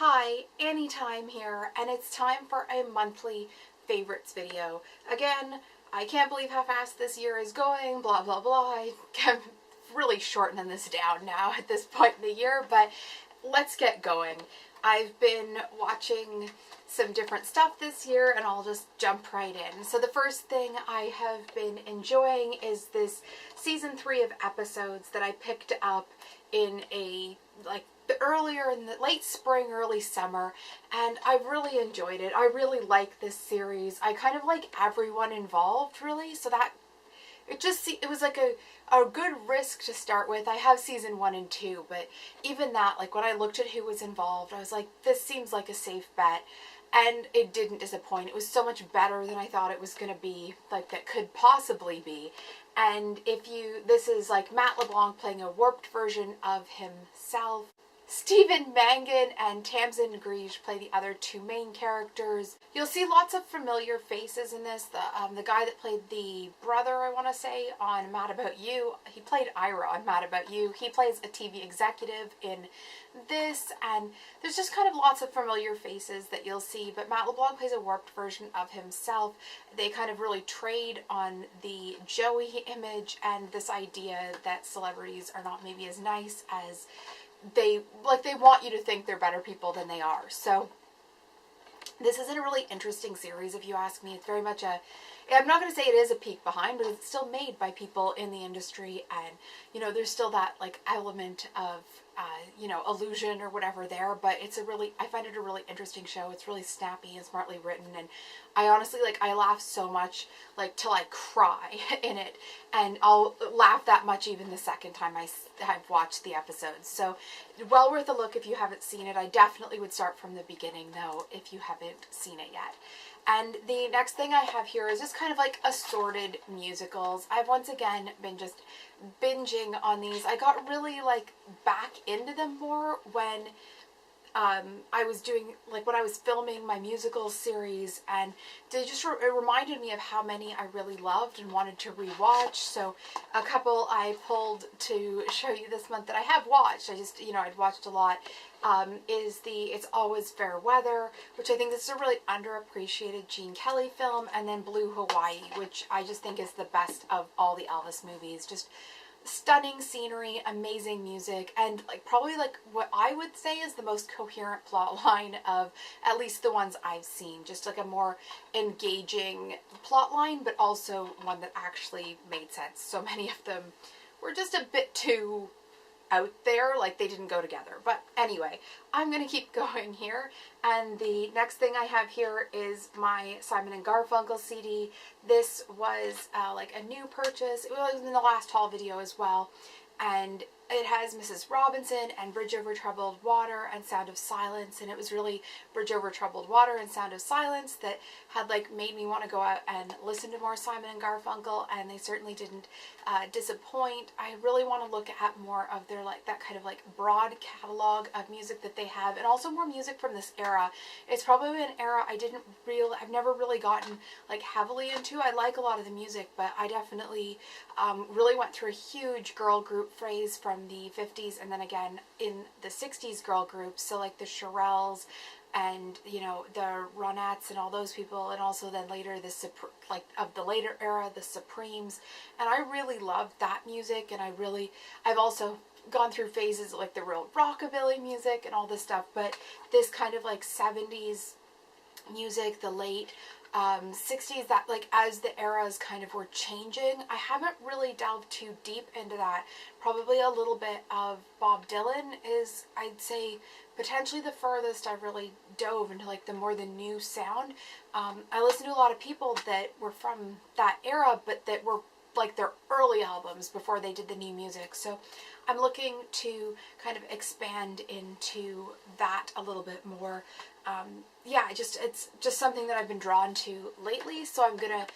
Hi, Thyme here, and it's time for a monthly favorites video. Again, I can't believe how fast this year is going, blah blah blah. I'm really shortening this down now at this point in the year, but let's get going. I've been watching some different stuff this year and I'll just jump right in. So the first thing I have been enjoying is this season 3 of episodes that I picked up in earlier in the late spring, early summer, and I really enjoyed it. I really like this series. I kind of like everyone involved, really, so that it was like a good risk to start with. I have season 1 and 2, but even that, like when I looked at who was involved, I was like, this seems like a safe bet. And it didn't disappoint. It was so much better than I thought it was going to be, like that could possibly be. And this is like Matt LeBlanc playing a warped version of himself. Stephen Mangan and Tamsin Greige play the other two main characters. You'll see lots of familiar faces in this. The guy that played the brother, I want to say, on Mad About You, he played Ira on Mad About You. He plays a TV executive in this, and there's just kind of lots of familiar faces that you'll see, but Matt LeBlanc plays a warped version of himself. They kind of really trade on the Joey image and this idea that celebrities are not maybe as nice as they want you to think they're better people than they are. So this is a really interesting series, if you ask me. It's very much I'm not going to say it is a peek behind, but it's still made by people in the industry, and there's still that like element of illusion or whatever there, but I find it a really interesting show. It's really snappy and smartly written, and I honestly, I laugh so much, till I cry in it, and I'll laugh that much even the second time I've watched the episodes. So well worth a look if you haven't seen it. I definitely would start from the beginning though if you haven't seen it yet. And the next thing I have here is just kind of like assorted musicals. I've once again been just binging on these. I got really back into them more when I was doing, when I was filming my musical series, and it reminded me of how many I really loved and wanted to rewatch. So a couple I pulled to show you this month that I have watched. I'd watched a lot, is It's Always Fair Weather, which I think this is a really underappreciated Gene Kelly film, and then Blue Hawaii, which I just think is the best of all the Elvis movies. Just stunning scenery, amazing music, and probably what I would say is the most coherent plot line of at least the ones I've seen. Just a more engaging plot line, but also one that actually made sense. So many of them were just a bit too out there, they didn't go together. But anyway, I'm gonna keep going here, and the next thing I have here is my Simon and Garfunkel CD. This was a new purchase. It was in the last haul video as well, and it has Mrs. Robinson and Bridge Over Troubled Water and Sound of Silence, and it was really Bridge Over Troubled Water and Sound of Silence that had made me want to go out and listen to more Simon and Garfunkel, and they certainly didn't disappoint. I really want to look at more of their that kind of broad catalog of music that they have, and also more music from this era. It's probably an era I've never really gotten heavily into. I like a lot of the music, but I definitely really went through a huge girl group phase from the 50s, and then again in the 60s girl groups, so the Shirelles and the Ronettes and all those people, and also then later of the later era, the Supremes, and I really loved that music. And I've also gone through phases of the real rockabilly music and all this stuff, but this kind of 70s music, the late 60s, that as the eras kind of were changing, I haven't really delved too deep into that. Probably a little bit of Bob Dylan is, I'd say, potentially the furthest I've really dove into the new sound. I listen to a lot of people that were from that era, but that were their early albums before they did the new music. So I'm looking to kind of expand into that a little bit more. It's just something that I've been drawn to lately, so I'm gonna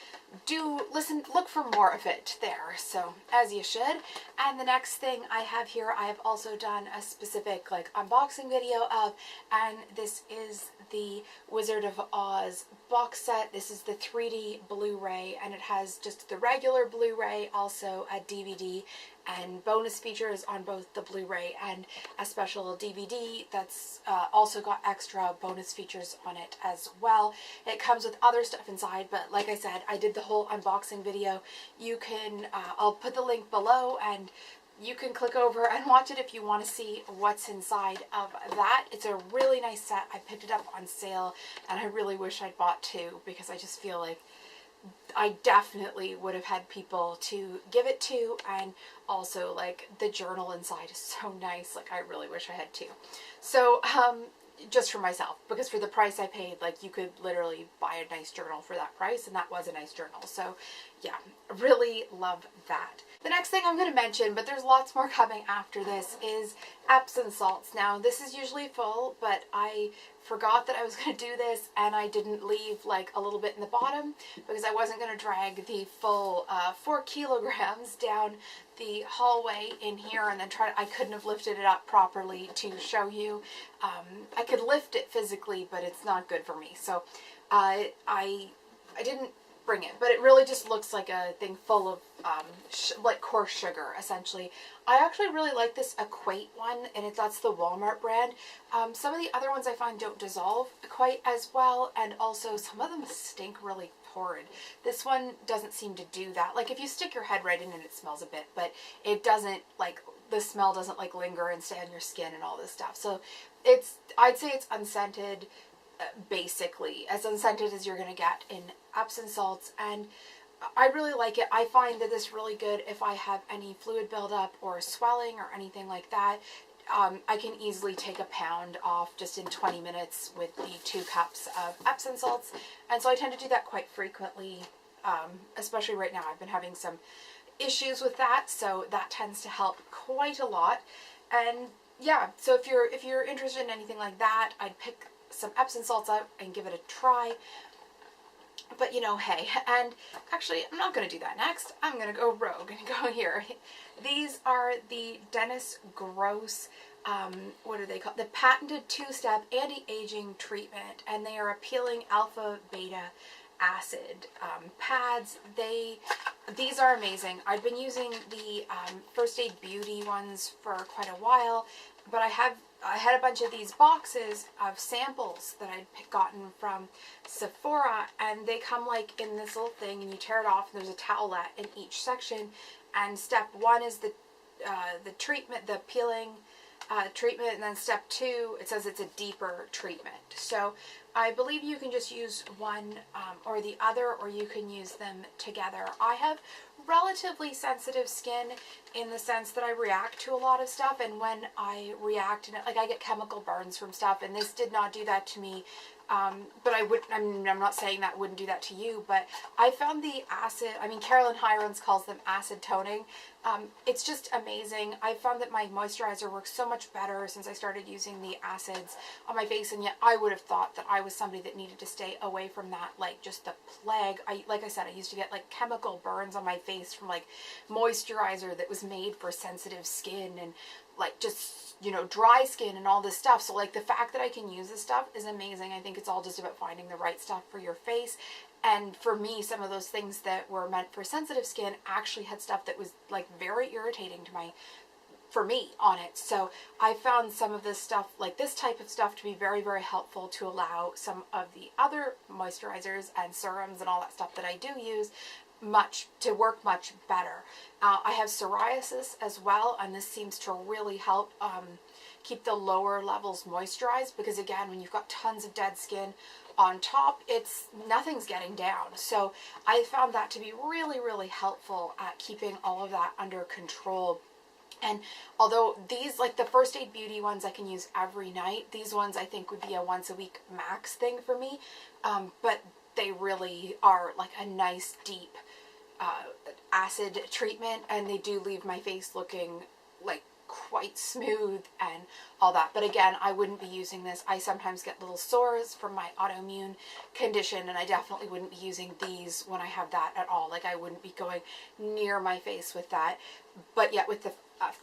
look for more of it there, so as you should. And the next thing I have here, I have also done a specific unboxing video of, and this is the Wizard of Oz box set. This is the 3D Blu-ray, and it has just the regular Blu-ray, also a DVD, and bonus features on both the Blu-ray and a special DVD that's also got extra bonus features on it as well. It comes with other stuff inside, but like I said, I did the whole unboxing video. You can, I'll put the link below, and you can click over and watch it if you want to see what's inside of that. It's a really nice set. I picked it up on sale, and I really wish I'd bought two, because I just feel like I definitely would have had people to give it to, and also like the journal inside is so nice. Like I really wish I had two. So just for myself, because for the price I paid, like you could literally buy a nice journal for that price, and that was a nice journal. So yeah, really love that. The next thing I'm going to mention, but there's lots more coming after this, is Epsom salts. Now this is usually full, but I forgot that I was going to do this, and I didn't leave like a little bit in the bottom because I wasn't going to drag the full 4 kilograms down the hallway in here, and then I couldn't have lifted it up properly to show you. I could lift it physically, but it's not good for me, so I didn't bring it, but it really just looks like a thing full of like coarse sugar, essentially. I actually really like this Equate one, and that's the Walmart brand. Some of the other ones I find don't dissolve quite as well, and also some of them stink really horrid. This one doesn't seem to do that. Like if you stick your head right in it smells a bit, but it doesn't, like the smell doesn't like linger and stay on your skin and all this stuff. So I'd say it's unscented, basically as unscented as you're going to get in Epsom salts, and I really like it. I find that this really good if I have any fluid buildup or swelling or anything like that. I can easily take a pound off just in 20 minutes with the 2 cups of Epsom salts, and so I tend to do that quite frequently, especially right now. I've been having some issues with that, so that tends to help quite a lot. And yeah, so if you're interested in anything like that, I'd pick some Epsom salts out and give it a try. But you know, hey, and actually I'm not going to do that next. I'm going to go rogue and go here. These are the Dennis Gross, what are they called? The patented 2-step anti-aging treatment, and they are a peeling alpha beta acid pads. These are amazing. I've been using the First Aid Beauty ones for quite a while, but I had a bunch of these boxes of samples that I'd gotten from Sephora, and they come like in this little thing, and you tear it off, and there's a towelette in each section. And step 1 is the treatment, the peeling treatment, and then step 2, it says it's a deeper treatment. So I believe you can just use one or the other, or you can use them together. I have relatively sensitive skin in the sense that I react to a lot of stuff, and when I react, and like I get chemical burns from stuff, and this did not do that to me. But I'm not saying that wouldn't do that to you, but I found the acid, I mean, Carolyn Hirons calls them acid toning. It's just amazing. I found that my moisturizer works so much better since I started using the acids on my face, and yet I would have thought that I was somebody that needed to stay away from that, like just the plague. Like I said, I used to get like chemical burns on my face from like moisturizer that was made for sensitive skin, and like just, you know, dry skin and all this stuff. So like the fact that I can use this stuff is amazing. I think it's all just about finding the right stuff for your face. And for me, some of those things that were meant for sensitive skin actually had stuff that was like very irritating to for me on it. So I found some of this stuff, like this type of stuff, to be very, very helpful to allow some of the other moisturizers and serums and all that stuff that I do use to work much better. I have psoriasis as well, and this seems to really help keep the lower levels moisturized, because again, when you've got tons of dead skin on top, nothing's getting down. So I found that to be really, really helpful at keeping all of that under control. And although these, like the First Aid Beauty ones, I can use every night, these ones I think would be a once a week max thing for me. But they really are like a nice deep acid treatment, and they do leave my face looking like quite smooth and all that. But again, I wouldn't be using this. I sometimes get little sores from my autoimmune condition, and I definitely wouldn't be using these when I have that at all. Like I wouldn't be going near my face with that. But yet with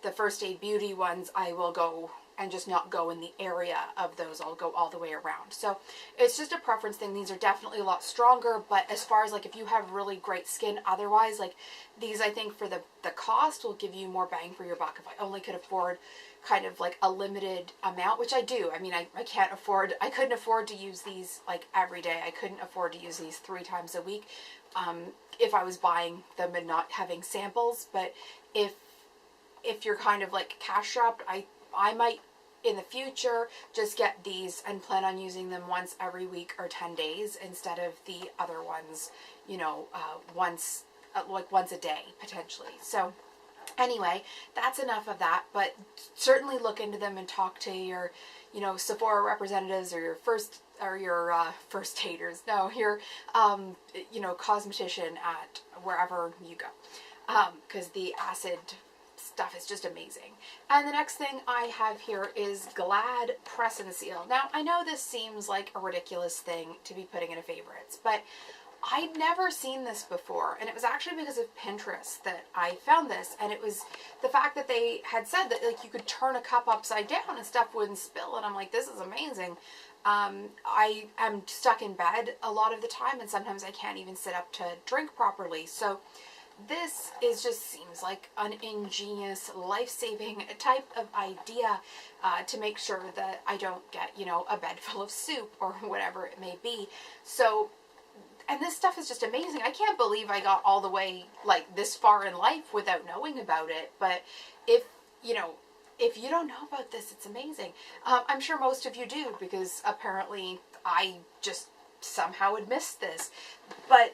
the First Aid Beauty ones, I will go and just not go in the area of those. I'll go all the way around. So it's just a preference thing. These are definitely a lot stronger, but as far as like if you have really great skin otherwise, like these I think for the cost will give you more bang for your buck. If I only could afford kind of like a limited amount, which I do. I mean, I couldn't afford to use these like every day. I couldn't afford to use these 3 times a week if I was buying them and not having samples. But if you're kind of like cash strapped, I might in the future just get these and plan on using them once every week or 10 days instead of the other ones, you know, once a day potentially. So anyway, that's enough of that, but certainly look into them and talk to your, you know, Sephora representatives or your first aiders. No, your, you know, cosmetician at wherever you go, because the acid stuff is just amazing. And the next thing I have here is Glad Press and Seal. Now, I know this seems like a ridiculous thing to be putting in a favorites, but I'd never seen this before, and it was actually because of Pinterest that I found this, and it was the fact that they had said that like you could turn a cup upside down and stuff wouldn't spill, and I'm like, this is amazing. I am stuck in bed a lot of the time, and sometimes I can't even sit up to drink properly, so this just seems like an ingenious, life-saving type of idea to make sure that I don't get, you know, a bed full of soup or whatever it may be. So, and this stuff is just amazing. I can't believe I got all the way like this far in life without knowing about it. But if you don't know about this, it's amazing. I'm sure most of you do, because apparently I just somehow had missed this. But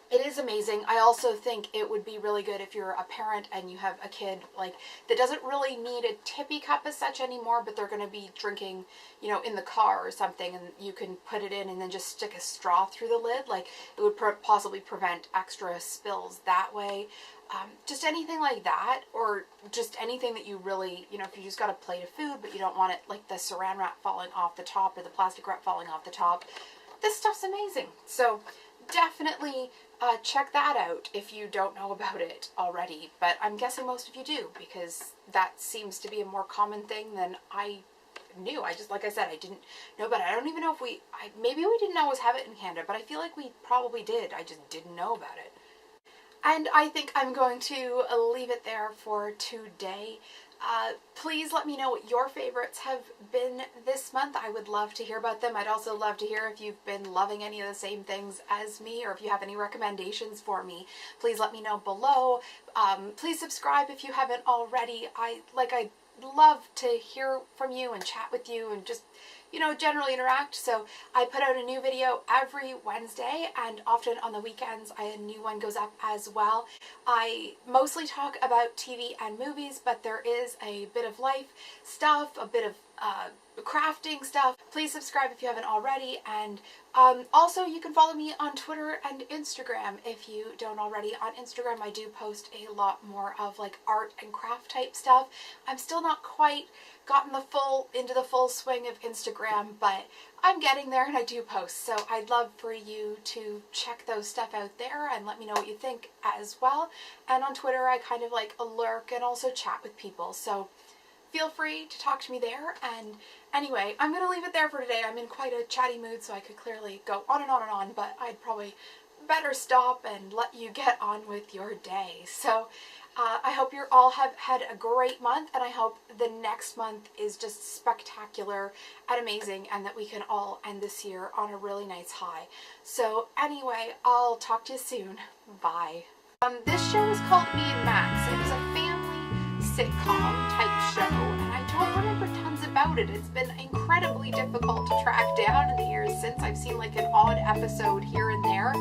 it is amazing. I also think it would be really good if you're a parent and you have a kid like that doesn't really need a tippy cup as such anymore, but they're going to be drinking, you know, in the car or something, and you can put it in and then just stick a straw through the lid. Like it would possibly prevent extra spills that way. Just anything like that, or just anything that you really, you know, if you just got a plate of food but you don't want it like the saran wrap falling off the top or the plastic wrap falling off the top, this stuff's amazing. So definitely check that out if you don't know about it already, but I'm guessing most of you do, because that seems to be a more common thing than I knew. I just, like I said, I didn't know about it. I don't even know if maybe we didn't always have it in Canada, but I feel like we probably did. I just didn't know about it. And I think I'm going to leave it there for today. Please let me know what your favorites have been this month. I would love to hear about them. I'd also love to hear if you've been loving any of the same things as me, or if you have any recommendations for me. Please let me know below. Please subscribe if you haven't already. I'd love to hear from you and chat with you and just, you know, generally interact. So I put out a new video every Wednesday, and often on the weekends a new one goes up as well. I mostly talk about TV and movies, but there is a bit of life stuff, a bit of crafting stuff. Please subscribe if you haven't already, and also you can follow me on Twitter and Instagram if you don't already. On Instagram I do post a lot more of like art and craft type stuff. I'm still not quite gotten into the full swing of Instagram, but I'm getting there and I do post, so I'd love for you to check those stuff out there and let me know what you think as well. And on Twitter I kind of like lurk and also chat with people, so feel free to talk to me there. And anyway, I'm going to leave it there for today. I'm in quite a chatty mood, so I could clearly go on and on and on, but I'd probably better stop and let you get on with your day. So I hope you all have had a great month, and I hope the next month is just spectacular and amazing, and that we can all end this year on a really nice high. So anyway, I'll talk to you soon. Bye. This show is called Me and Max. It was a family sitcom type show, and I don't remember tons about it. It's been incredibly difficult to track down in the years since. I've seen like an odd episode here and there.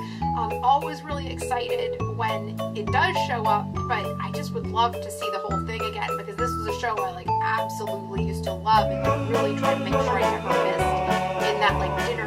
Always really excited when it does show up, but I just would love to see the whole thing again, because this was a show I like absolutely used to love, and I really tried to make sure I never missed in that like dinner